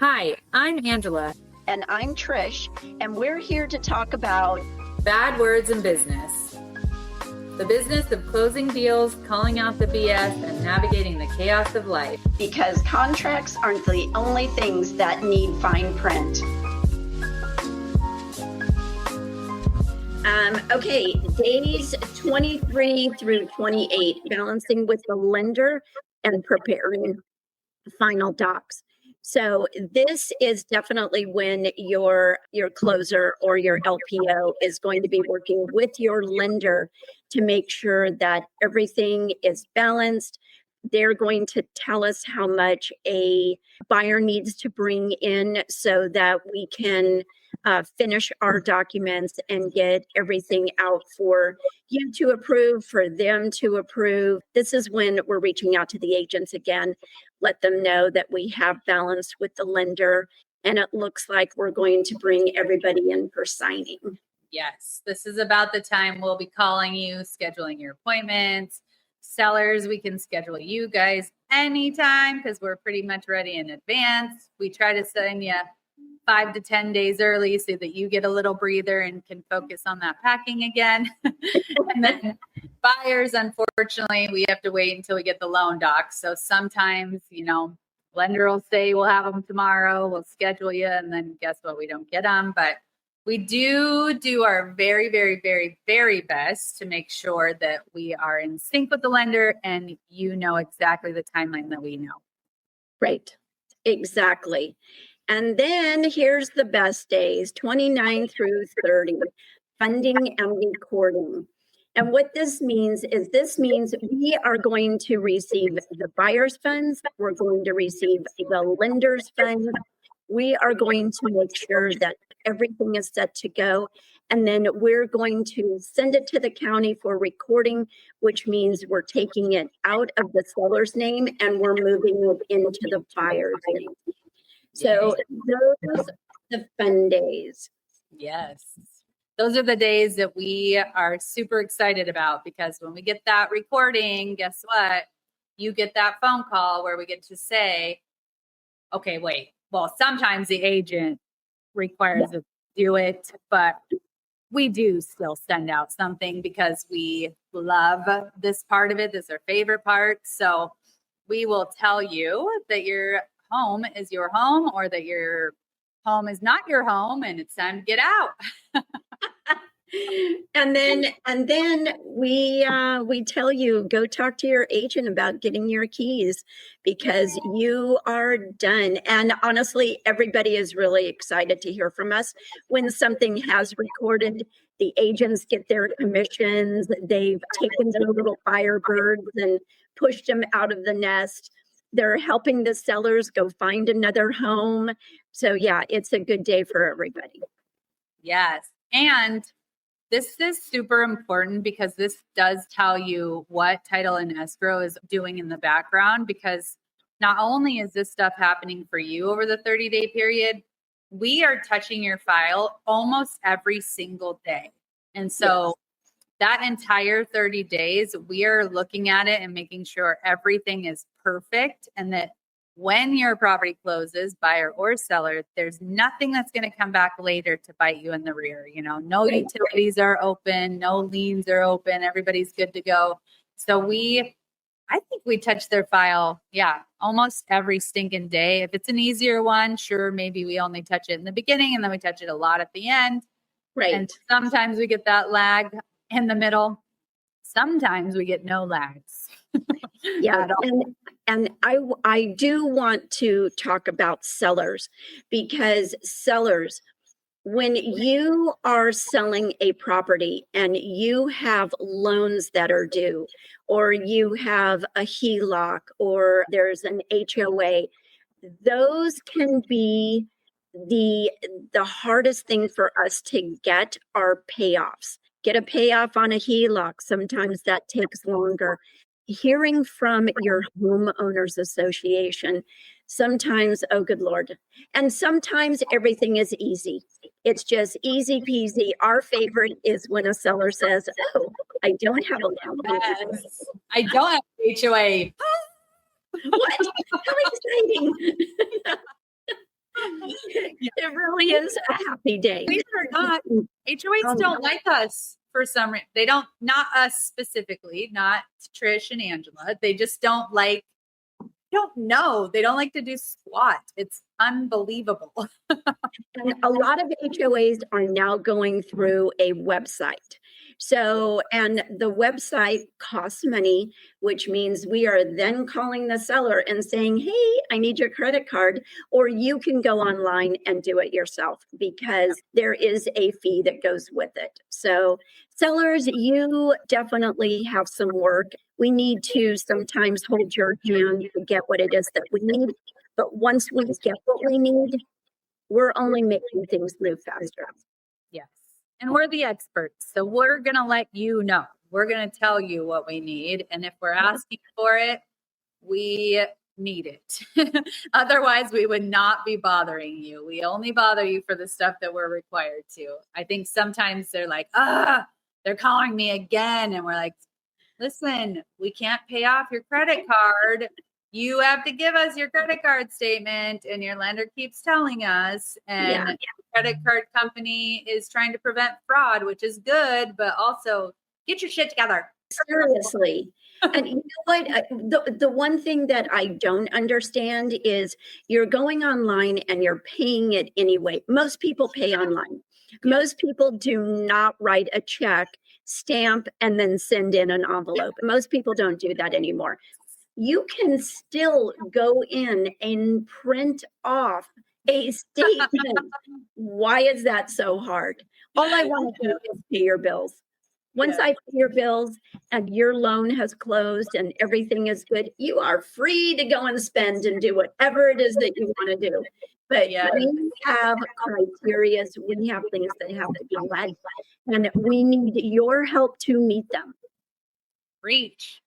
Hi, I'm Angela. And I'm Trish, and we're here to talk about bad words in business. The business of closing deals, calling out the BS, and navigating the chaos of life. Because contracts aren't the only things that need fine print. Okay, days 23 through 28, balancing with the lender and preparing final docs. So this is definitely when your closer or your LPO is going to be working with your lender to make sure that everything is balanced. They're going to tell us how much a buyer needs to bring in so that we can finish our documents and get everything out for you to approve, for them to approve. This is when we're reaching out to the agents again, let them know that we have balance with the lender, and it looks like we're going to bring everybody in for signing. Yes, this is about the time we'll be calling you, scheduling your appointments. Sellers, we can schedule you guys anytime because we're pretty much ready in advance. We try to send you 5 to 10 days early so that you get a little breather and can focus on that packing again. And then buyers, unfortunately, we have to wait until we get the loan docs. So sometimes, lender will say we'll have them tomorrow, we'll schedule you, and then guess what? We don't get them. But we do our very, very, very, very best to make sure that we are in sync with the lender and you know exactly the timeline that we know. Right. Exactly. And then here's the best days, 29 through 30, funding and recording. And what this means is we are going to receive the buyer's funds. We're going to receive the lender's funds. We are going to make sure that everything is set to go. And then we're going to send it to the county for recording, which means we're taking it out of the seller's name and we're moving it into the buyer's name. So those are the fun days. Yes. Those are the days that we are super excited about because when we get that recording, guess what? You get that phone call where we get to say, okay, wait. Well, sometimes the agent requires us to do it, but we do still send out something because we love this part of it. This is our favorite part. So we will tell you that your home is your home or that your home is not your home and it's time to get out. And then we tell you, go talk to your agent about getting your keys because you are done. And honestly, everybody is really excited to hear from us when something has recorded. The agents get their commissions. They've taken their little firebirds and pushed them out of the nest. They're helping the sellers go find another home. So yeah, it's a good day for everybody. Yes. And this is super important because this does tell you what title and escrow is doing in the background, because not only is this stuff happening for you over the 30-day period, we are touching your file almost every single day. And so that entire 30 days, we are looking at it and making sure everything is perfect and that when your property closes, buyer or seller, there's nothing that's going to come back later to bite you in the rear. No utilities are open, no liens are open, everybody's good to go. So I think we touch their file, almost every stinking day. If it's an easier one, sure, maybe we only touch it in the beginning and then we touch it a lot at the end. Right. And sometimes we get that lag in the middle. Sometimes we get no lags. Yeah. And I do want to talk about sellers because sellers, when you are selling a property and you have loans that are due, or you have a HELOC, or there's an HOA, those can be the hardest thing for us to get are payoffs. Get a payoff on a HELOC. Sometimes that takes longer. Hearing from your homeowners association, sometimes, oh, good Lord. And sometimes everything is easy. It's just easy peasy. Our favorite is when a seller says, oh, I don't have a loan. Yes. I don't have HOA. What? How exciting. It really is a happy day. We are not. HOAs don't like us for some reason. They don't, not us specifically, not Trish and Angela. They just don't like, don't know. They don't like to do squat. It's unbelievable. And a lot of HOAs are now going through a website. So, and the website costs money, which means we are then calling the seller and saying, hey, I need your credit card, or you can go online and do it yourself because there is a fee that goes with it. So, sellers, you definitely have some work. We need to sometimes hold your hand to get what it is that we need. But once we get what we need, we're only making things move faster. Yes. And we're the experts. So we're going to let you know. We're going to tell you what we need. And if we're asking for it, we need it. Otherwise, we would not be bothering you. We only bother you for the stuff that we're required to. I think sometimes they're like, they're calling me again. And we're like, listen, we can't pay off your credit card. You have to give us your credit card statement, and your lender keeps telling us, and the credit card company is trying to prevent fraud, which is good, but also get your shit together. Seriously. And you know what? The one thing that I don't understand is you're going online and you're paying it anyway. Most people pay online. Most people do not write a check, stamp, and then send in an envelope. Most people don't do that anymore. You can still go in and print off a statement. Why is that so hard? All I want to do is pay your bills. Once I pay your bills and your loan has closed and everything is good, you are free to go and spend and do whatever it is that you want to do. But we have criteria, we have things that have to be met, and we need your help to meet them. Preach.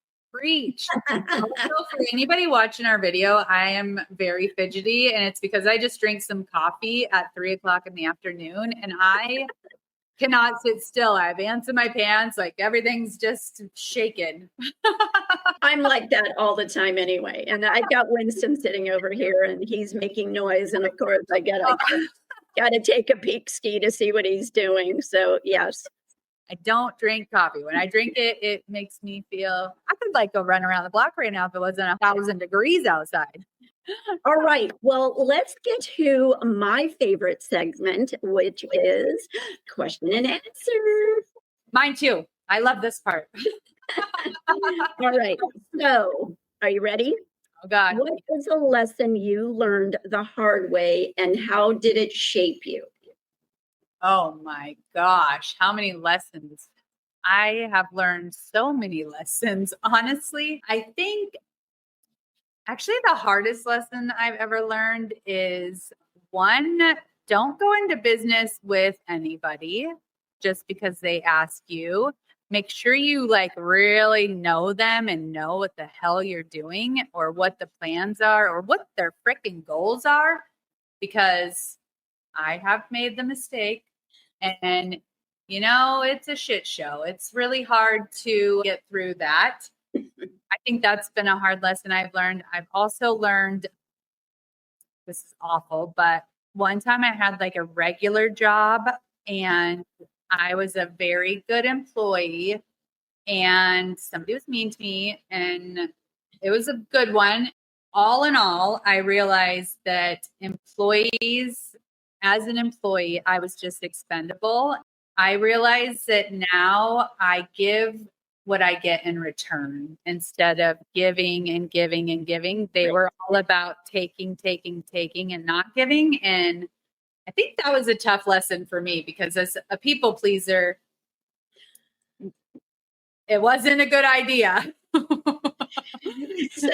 Also, for anybody watching our video, I am very fidgety, and it's because I just drank some coffee at 3:00 in the afternoon, and I cannot sit still. I have ants in my pants, like everything's just shaking. I'm like that all the time anyway. And I've got Winston sitting over here and he's making noise. And of course I gotta take a peek ski to see what he's doing. So yes. I don't drink coffee. When I drink it, it makes me feel, I could like go run around the block right now if it wasn't 1,000 degrees outside. All right. Well, let's get to my favorite segment, which is question and answer. Mine too. I love this part. All right. So are you ready? Oh God. What is a lesson you learned the hard way and how did it shape you? Oh my gosh. How many lessons? I have learned so many lessons. Honestly, I think actually the hardest lesson I've ever learned is one, don't go into business with anybody just because they ask you. Make sure you like really know them and know what the hell you're doing or what the plans are or what their freaking goals are, because I have made the mistake and you know, it's a shit show. It's really hard to get through that. I think that's been a hard lesson I've learned. I've also learned, this is awful, but one time I had like a regular job and I was a very good employee and somebody was mean to me and it was a good one. All in all, I realized that employees, as an employee, I was just expendable. I realize that now I give what I get in return instead of giving and giving and giving. They were all about taking and not giving. And I think that was a tough lesson for me because as a people pleaser, it wasn't a good idea. So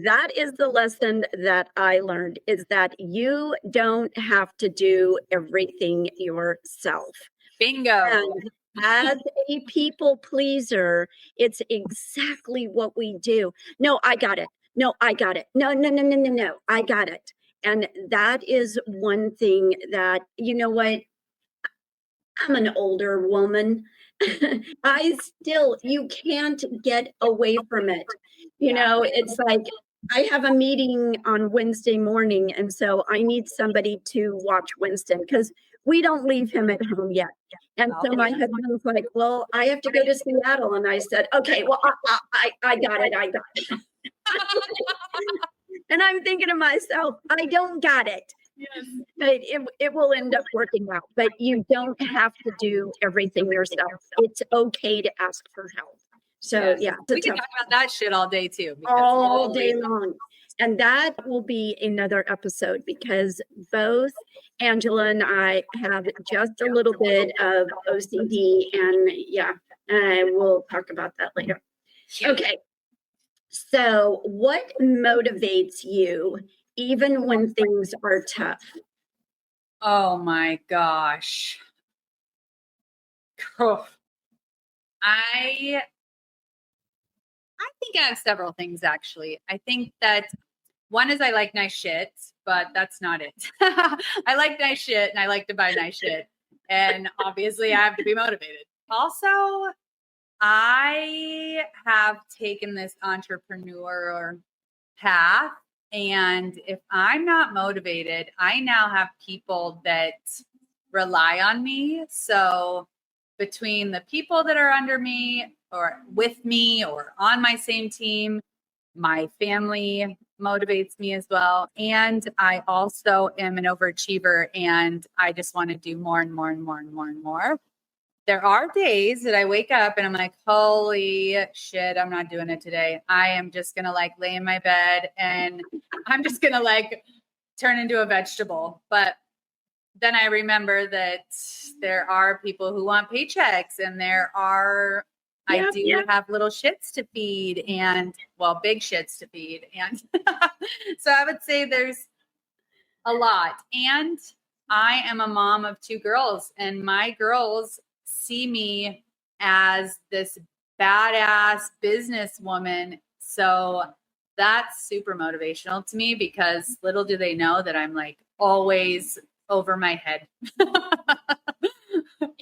that is the lesson that I learned, is that you don't have to do everything yourself. Bingo. And as a people pleaser, it's exactly what we do. No, I got it. No, I got it. No, I got it. And that is one thing that, you know what? I'm an older woman. You can't get away from it. You know, it's like I have a meeting on Wednesday morning, and so I need somebody to watch Winston because we don't leave him at home yet. And so my husband was like, well, I have to go to Seattle. And I said, okay, well, I got it. I got it. And I'm thinking to myself, I don't got it. Yes. But it will end up working out. But you don't have to do everything yourself. It's okay to ask for help. So yeah, we can talk about that shit all day too. All day long. And that will be another episode because both Angela and I have just a little bit of OCD, and we'll talk about that later. Okay. So what motivates you even when things are tough? Oh my gosh. Oh. I think I have several things, actually. I think that one is I like nice shit, but that's not it. I like nice shit and I like to buy nice shit. And obviously I have to be motivated. Also, I have taken this entrepreneur path. And if I'm not motivated, I now have people that rely on me. So between the people that are under me or with me or on my same team, my family motivates me as well. And I also am an overachiever and I just want to do more and more and more and more and more. There are days that I wake up and I'm like, holy shit, I'm not doing it today. I am just going to like lay in my bed and I'm just going to like turn into a vegetable. But then I remember that there are people who want paychecks and I do have little shits to feed and big shits to feed. And so I would say there's a lot. And I am a mom of 2 girls and my girls see me as this badass businesswoman. So that's super motivational to me because little do they know that I'm like always over my head. You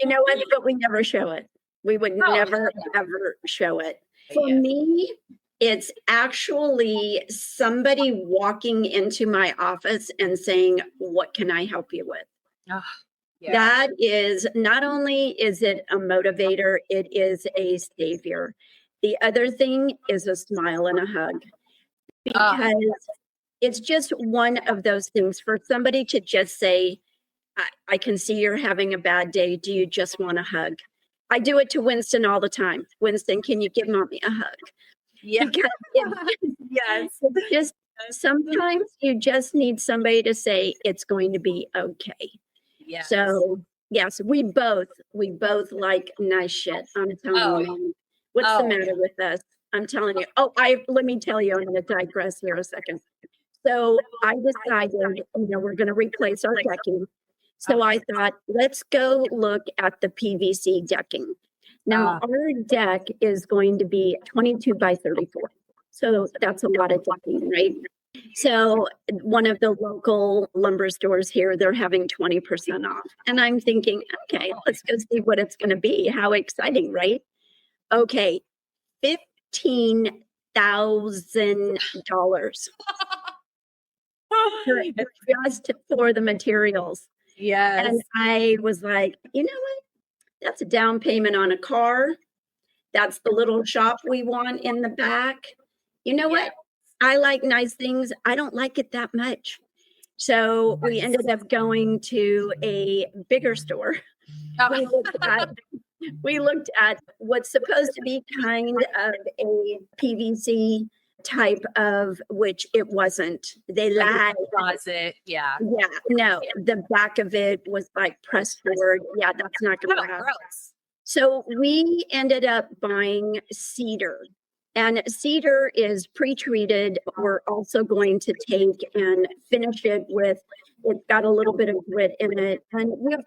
know what? But we never show it. We would never, ever show it. For me, it's actually somebody walking into my office and saying, what can I help you with? Oh, yeah. That is, not only is it a motivator, it is a savior. The other thing is a smile and a hug. Because it's just one of those things for somebody to just say, I can see you're having a bad day. Do you just want a hug? I do it to Winston all the time. Winston, can you give mommy a hug? Yeah. Yes. Just sometimes you just need somebody to say it's going to be okay. Yeah. So yes, we both like nice shit. I'm telling you. What's the matter with us? I'm telling you. Let me tell you, I'm going to digress here a second. So I decided, we're going to replace our decking. So I thought, let's go look at the PVC decking. Now, our deck is going to be 22 by 34. So that's a lot of decking, right? So one of the local lumber stores here, they're having 20% off. And I'm thinking, okay, let's go see what it's going to be. How exciting, right? Okay, $15,000 just for the materials. Yes. And I was like, you know what? That's a down payment on a car. That's the little shop we want in the back. You know what? I like nice things. I don't like it that much. So we ended up going to a bigger store. We looked at what's supposed to be kind of a PVC type of, which it wasn't. They lied. Closet, yeah. Yeah, no, the back of it was like pressed forward. Yeah, that's not going to happen. So we ended up buying cedar. And cedar is pre-treated. We're also going to take and finish it with, it's got a little bit of grit in it. And you're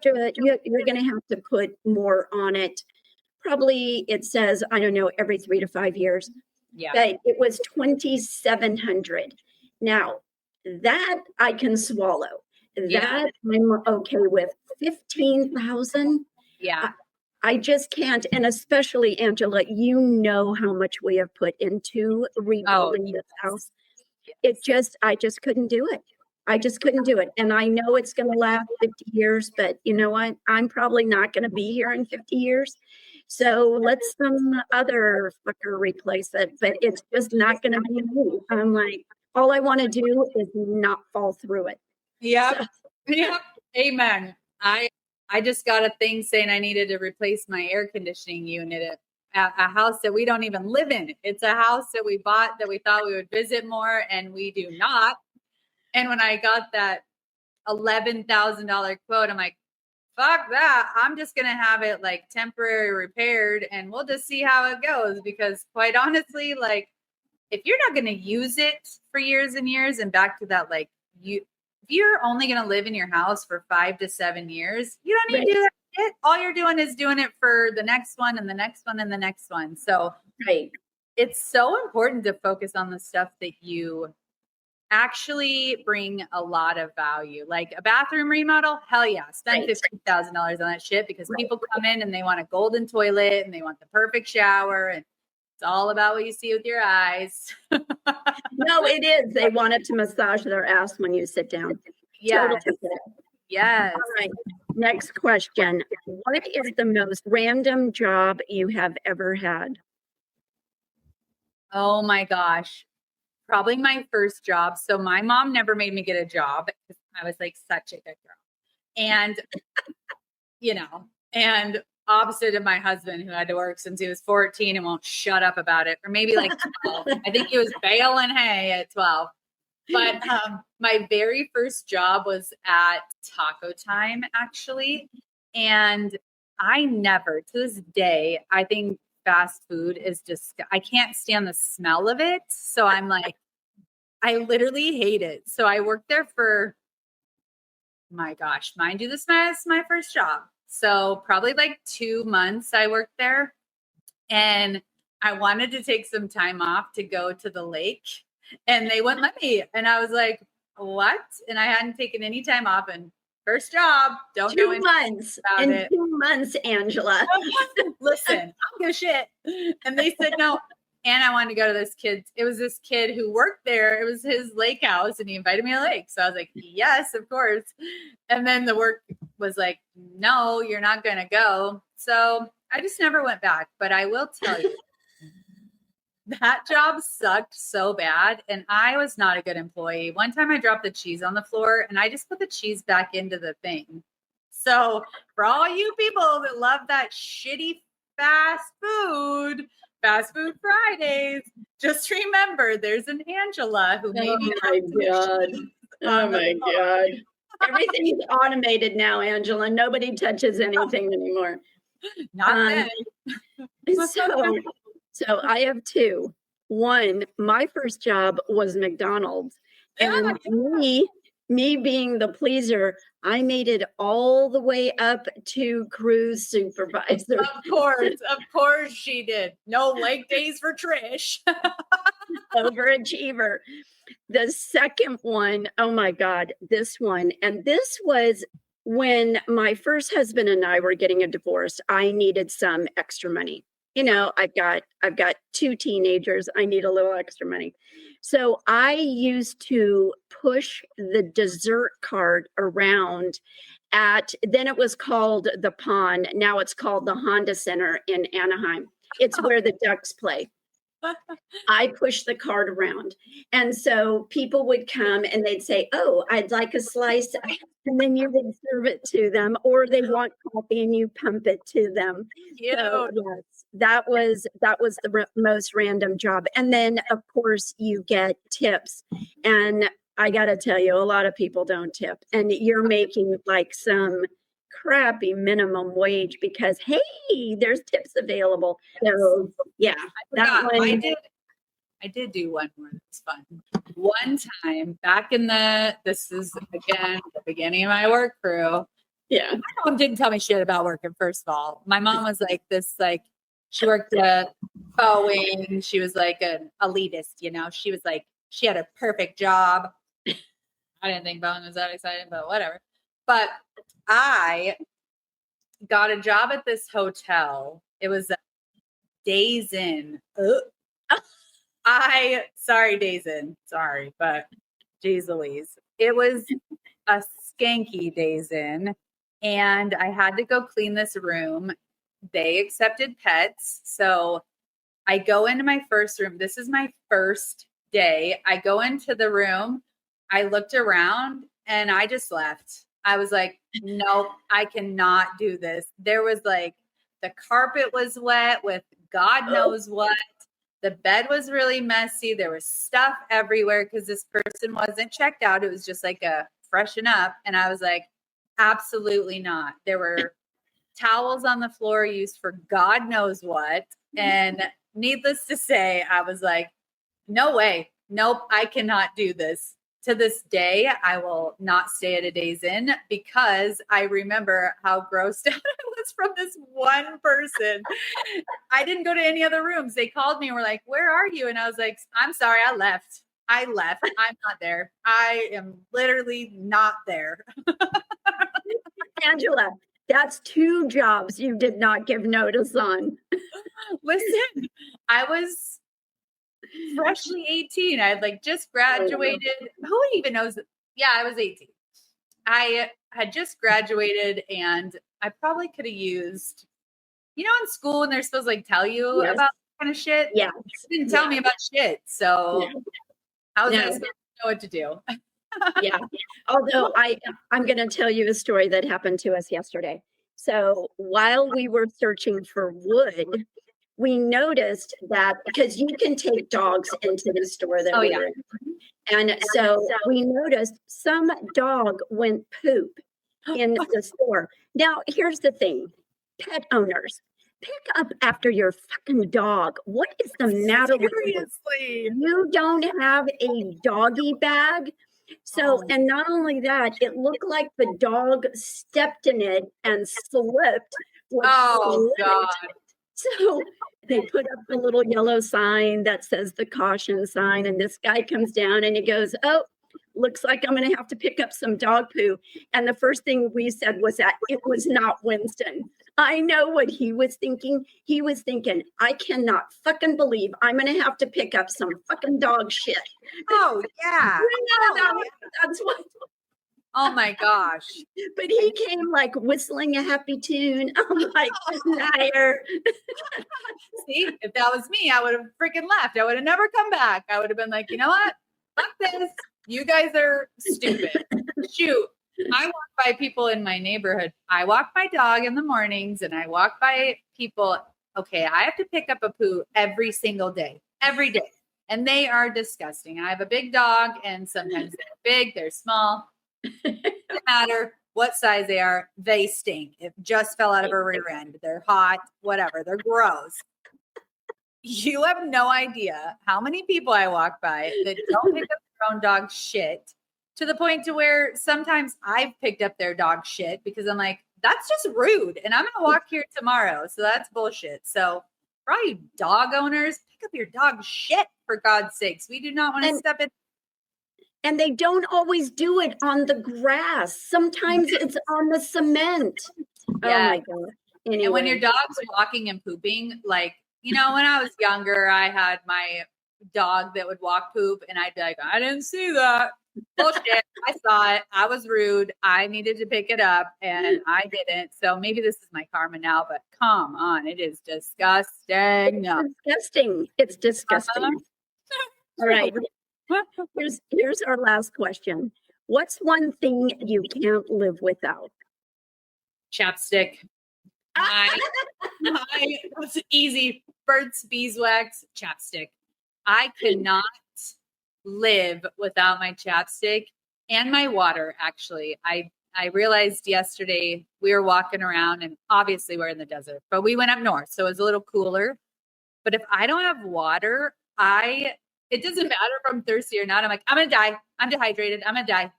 going to have to put more on it. Probably it says, I don't know, every 3 to 5 years. Yeah. But it was $2,700. Now, that I can swallow. That I'm okay with. $15,000. Yeah. I just can't. And especially, Angela, you know how much we have put into rebuilding this house. I just couldn't do it. I just couldn't do it. And I know it's going to last 50 years, but you know what? I'm probably not going to be here in 50 years. So let some other fucker replace it, but it's just not going to be me. I'm like, all I want to do is not fall through it. Yep. So. Yep. Amen. I just got a thing saying I needed to replace my air conditioning unit at a house that we don't even live in. It's a house that we bought that we thought we would visit more, and we do not. And when I got that $11,000 quote, I'm like, fuck that. I'm just going to have it like temporary repaired, and we'll just see how it goes. Because quite honestly, like, if you're not going to use it for years and years, and back to that, like, if you're only going to live in your house for 5 to 7 years, you don't need to do that shit. All you're doing is doing it for the next one and the next one and the next one. So it's so important to focus on the stuff that you actually bring a lot of value. Like a bathroom remodel, hell yeah, spend $15,000 on that shit, because people come in and they want a golden toilet and they want the perfect shower, and it's all about what you see with your eyes. No, it is. They want it to massage their ass when you sit down. Yes. Yes. All right. Next question. What is the most random job you have ever had? Oh my gosh. Probably my first job. So my mom never made me get a job because I was like such a good girl. And, and opposite of my husband, who had to work since he was 14 and won't shut up about it, or maybe like 12. I think he was baling hay at 12. But my very first job was at Taco Time, actually. And I never, to this day, I think fast food is just, I can't stand the smell of it. So I'm like, I literally hate it. So I worked there for, my gosh, mind you, this is my first job. So probably like 2 months I worked there. And I wanted to take some time off to go to the lake, and they wouldn't let me. And I was like, what? And I hadn't taken any time off, and first job, don't know 2 months about it. 2 months, Angela. Listen, I don't give a shit. And they said no. And I wanted to go to this kid. It was this kid who worked there. It was his lake house, and he invited me to the lake. So I was like, yes, of course. And then the work was like, no, you're not going to go. So I just never went back. But I will tell you, that job sucked so bad. And I was not a good employee. One time I dropped the cheese on the floor, and I just put the cheese back into the thing. So for all you people that love that shitty fast food Fridays, just remember there's an Angela who maybe. Oh my God. Everything's automated now, Angela. Nobody touches anything anymore. Not So I have 2. One, my first job was McDonald's. And me being the pleaser, I made it all the way up to cruise supervisor. Of course she did. No leg days for Trish. Overachiever. The second one, oh my God, this one. And this was when my first husband and I were getting a divorce. I needed some extra money. I've got 2 teenagers. I need a little extra money. So I used to push the dessert cart around then it was called the Pond. Now it's called the Honda Center in Anaheim. It's where the Ducks play. I pushed the cart around. And so people would come and they'd say, oh, I'd like a slice. And then you would serve it to them, or they want coffee and you pump it to them. So, yes, that was the most random job. And then of course you get tips. And I got to tell you, a lot of people don't tip, and you're making like some crappy minimum wage because, hey, there's tips available. So yeah, that one. I did do one more that's fun. One time back this is again the beginning of my work crew. Yeah. My mom didn't tell me shit about working, first of all. My mom was like this, like, she worked at Boeing. She was like an elitist, She was like, she had a perfect job. I didn't think Boeing was that exciting, but whatever. But I got a job at this hotel. It was Days Inn. Sorry, Dazen. Sorry, but geez Louise. It was a skanky Dazen, and I had to go clean this room. They accepted pets. So I go into my first room. This is my first day. I go into the room. I looked around and I just left. I was like, nope, I cannot do this. There was like, the carpet was wet with God knows what. The bed was really messy. There was stuff everywhere because this person wasn't checked out. It was just like a freshen up. And I was like, absolutely not. There were towels on the floor used for God knows what. And needless to say, I was like, no way. Nope, I cannot do this. To this day, I will not stay at a Days Inn because I remember how grossed out I was from this one person. I didn't go to any other rooms. They called me and were like, where are you? And I was like, I'm sorry, I left. I'm not there. I am literally not there. Angela, that's 2 jobs you did not give notice on. Listen, I was freshly 18. I had like just graduated. Who even knows? Yeah, I was 18. I had just graduated and I probably could have used, in school when they're supposed to like tell you about that kind of shit. Yeah. They didn't tell me about shit. So how was I supposed to know what to do? Yeah. Although I'm going to tell you a story that happened to us yesterday. So while we were searching for wood, we noticed that because you can take dogs into the store that we were in. And so we noticed some dog went poop in the store. Now, here's the thing, pet owners, pick up after your fucking dog. What is the matter with you? You don't have a doggy bag. So, and not only that, it looked like the dog stepped in it and slipped. God. So they put up the little yellow sign that says the caution sign. And this guy comes down and he goes, oh, looks like I'm going to have to pick up some dog poo. And the first thing we said was that it was not Winston. I know what he was thinking. He was thinking, I cannot fucking believe I'm going to have to pick up some fucking dog shit. Oh, yeah. That's what. Oh my gosh. But he came like whistling a happy tune. I'm like, liar. See, if that was me, I would have freaking left. I would have never come back. I would have been like, you know what? Fuck this. You guys are stupid. Shoot. I walk by people in my neighborhood. I walk my dog in the mornings and I walk by people. Okay, I have to pick up a poo every single day, every day. And they are disgusting. I have a big dog and sometimes they're big, they're small. Doesn't matter what size they are, they stink. It just fell out of a rear end. They're hot, whatever. They're gross. You have no idea how many people I walk by that don't pick up their own dog shit, to the point to where sometimes I've picked up their dog shit because I'm like, that's just rude. And I'm going to walk here tomorrow. So that's bullshit. So for all you dog owners, pick up your dog shit, for God's sakes. We do not want to step in. And they don't always do it on the grass. Sometimes it's on the cement. Yeah. Oh my God. Anyway. And when your dog's walking and pooping, like, when I was younger, I had my dog that would walk poop and I'd be like, I didn't see that. Bullshit. I saw it. I was rude. I needed to pick it up and I didn't. So maybe this is my karma now, but come on. It is disgusting. It's disgusting. It's disgusting. All right. Here's our last question. What's one thing you can't live without? Chapstick. It's easy. Burt's Beeswax chapstick. I cannot live without my chapstick and my water. Actually, I realized yesterday we were walking around and obviously we're in the desert, but we went up north, so it was a little cooler. But if I don't have water, it doesn't matter if I'm thirsty or not. I'm like, I'm going to die. I'm dehydrated. I'm going to die.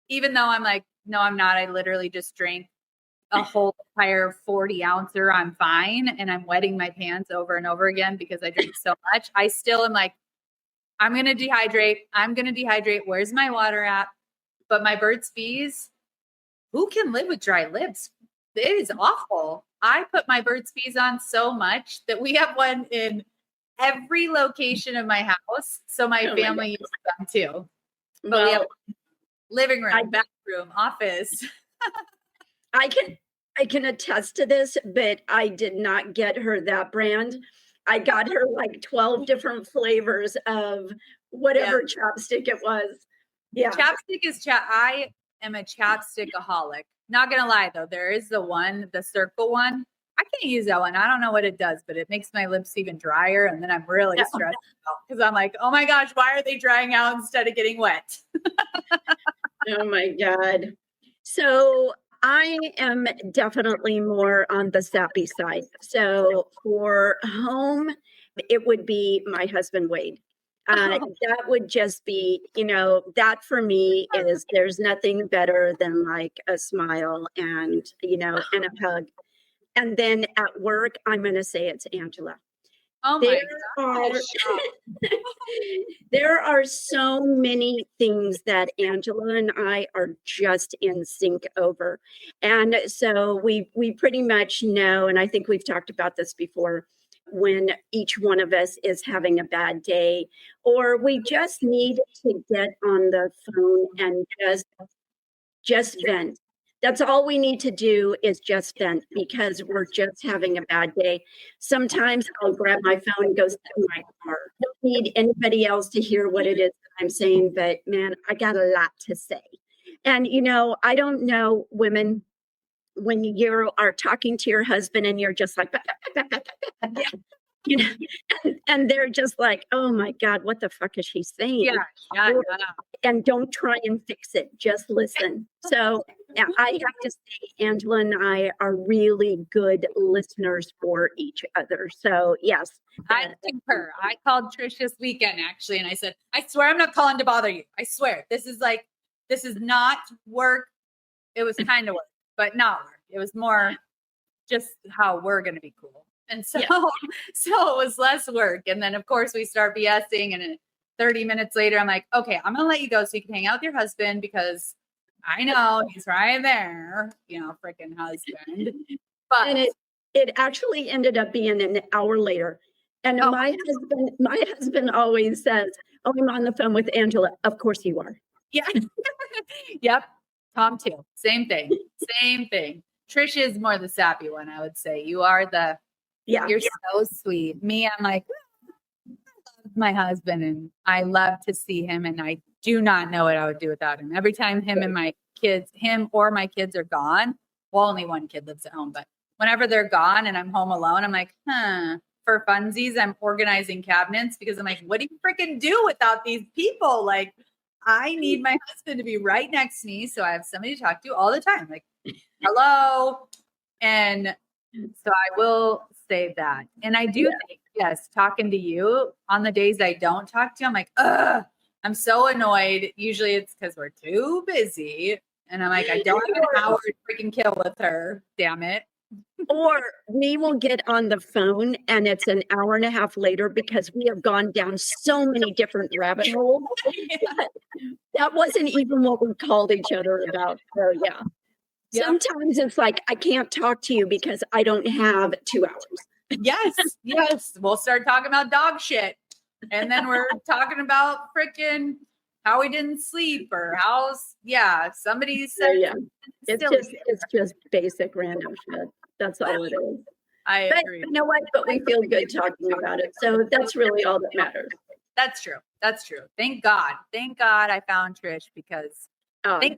Even though I'm like, no, I'm not. I literally just drank a whole entire 40 ouncer. I'm fine. And I'm wetting my pants over and over again because I drink so much. I still am like, I'm going to dehydrate. I'm going to dehydrate. Where's my water at? But my Burt's Bees, who can live with dry lips? It is awful. I put my Burt's Bees on so much that we have one in every location of my house. So my family uses them too. But well, we have living room, bathroom, office. I can attest to this, but I did not get her that brand. I got her like 12 different flavors of whatever chapstick it was. Yeah. Chapstick is I am a chapstickaholic. Not gonna lie though, there is the circle one. I can't use that one. I don't know what it does, but it makes my lips even drier. And then I'm really stressed out because I'm like, oh my gosh, why are they drying out instead of getting wet? Oh my God. So I am definitely more on the sappy side. So for home, it would be my husband, Wade. That would just be, that for me is there's nothing better than like a smile and, and a hug. And then at work, I'm going to say it's Angela. Oh my gosh. There are so many things that Angela and I are just in sync over. And so we pretty much know, and I think we've talked about this before, when each one of us is having a bad day, or we just need to get on the phone and just vent. That's all we need to do is just vent because we're just having a bad day. Sometimes I'll grab my phone and go sit in my car. I don't need anybody else to hear what it is that I'm saying, but man, I got a lot to say. And, I don't know women when you are talking to your husband and you're just like, and they're just like, oh my God, what the fuck is she saying? Yeah. And don't try and fix it. Just listen. So I have to say, Angela and I are really good listeners for each other. So yes. I concur. I called Trish this weekend actually, and I said, I swear I'm not calling to bother you. I swear. This is not work. It was kind of work, but not work. It was more just how we're going to be cool. And so, so it was less work. And then of course we start BSing, and 30 minutes later, I'm like, okay, I'm going to let you go so you can hang out with your husband because I know he's right there, freaking husband. But and it actually ended up being an hour later. And my husband always says, oh, I'm on the phone with Angela. Of course you are. Yeah. Yep. Tom too. Same thing. Trish is more the sappy one, I would say. You are you're so sweet. Me, I'm like, my husband, and I love to see him, and I do not know what I would do without him. Every time him or my kids are gone, well, only one kid lives at home, but whenever they're gone and I'm home alone, I'm like, for funsies, I'm organizing cabinets because I'm like, what do you freaking do without these people? Like, I need my husband to be right next to me so I have somebody to talk to all the time. Like, hello. And so I will say that. And I do think, yes, talking to you on the days I don't talk to you, I'm like, ugh, I'm so annoyed. Usually it's because we're too busy. And I'm like, I don't have an hour to freaking kill with her. Damn it. Or we will get on the phone and it's an hour and a half later because we have gone down so many different rabbit holes. That wasn't even what we called each other about. So yeah. Sometimes it's like, I can't talk to you because I don't have 2 hours. Yes. We'll start talking about dog shit. And then we're talking about freaking how we didn't sleep or somebody said. It's just basic random shit. That's all it is. I agree. You know what? But we feel good talking about it. So that's really all that matters. That's true. Thank God I found Trish because we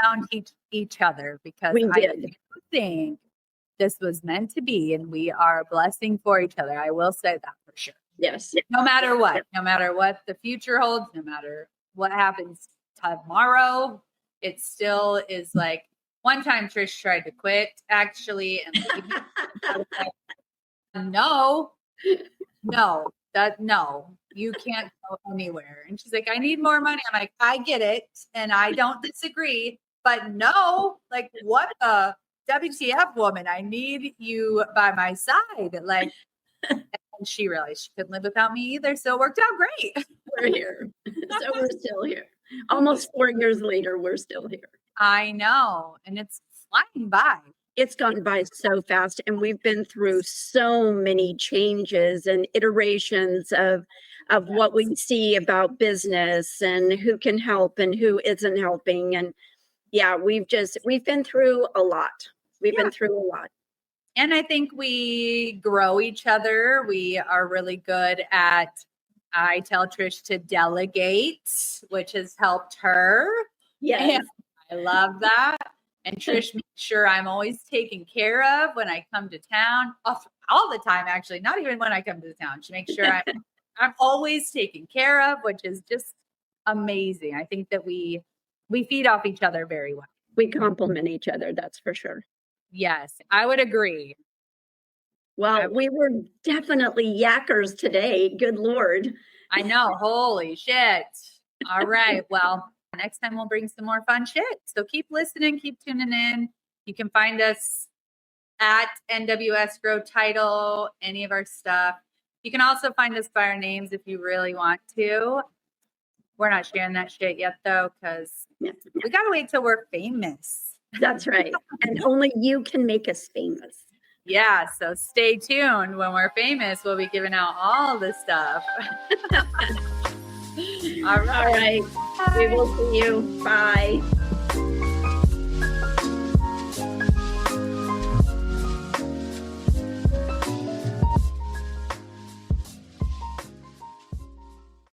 found each other because I think this was meant to be, and we are a blessing for each other. I will say that for sure. Yes. No matter what the future holds, no matter what happens tomorrow, it still is like, one time Trish tried to quit actually. And no, you can't go anywhere. And she's like, I need more money. I'm like, I get it. And I don't disagree, but no, like what a WTF woman. I need you by my side. Like, and she realized she couldn't live without me either. So it worked out great. We're here. So we're still here. Almost 4 years later, we're still here. I know. And it's flying by. it's gone by so fast, and we've been through so many changes and iterations of what we see about business and who can help and who isn't helping. And yeah, we've been through a lot. We've been through a lot. And I think we grow each other. We are really good at, I tell Trish to delegate, which has helped her. Yes. And I love that. And Trish makes sure I'm always taken care of when I come to town. All the time, actually, not even when I come to town. She makes sure I'm always taken care of, which is just amazing. I think that we feed off each other very well. We complement each other, that's for sure. Yes, I would agree. Well, we were definitely yackers today. Good Lord. I know. Holy shit. All right. Well, next time we'll bring some more fun shit. So keep listening, keep tuning in. You can find us at NW Escrow Title, any of our stuff. You can also find us by our names if you really want to. We're not sharing that shit yet, though, because we got to wait till we're famous. That's right. And only you can make us famous. Yeah, so stay tuned. When we're famous, we'll be giving out all this stuff. All right. We will see you. Bye.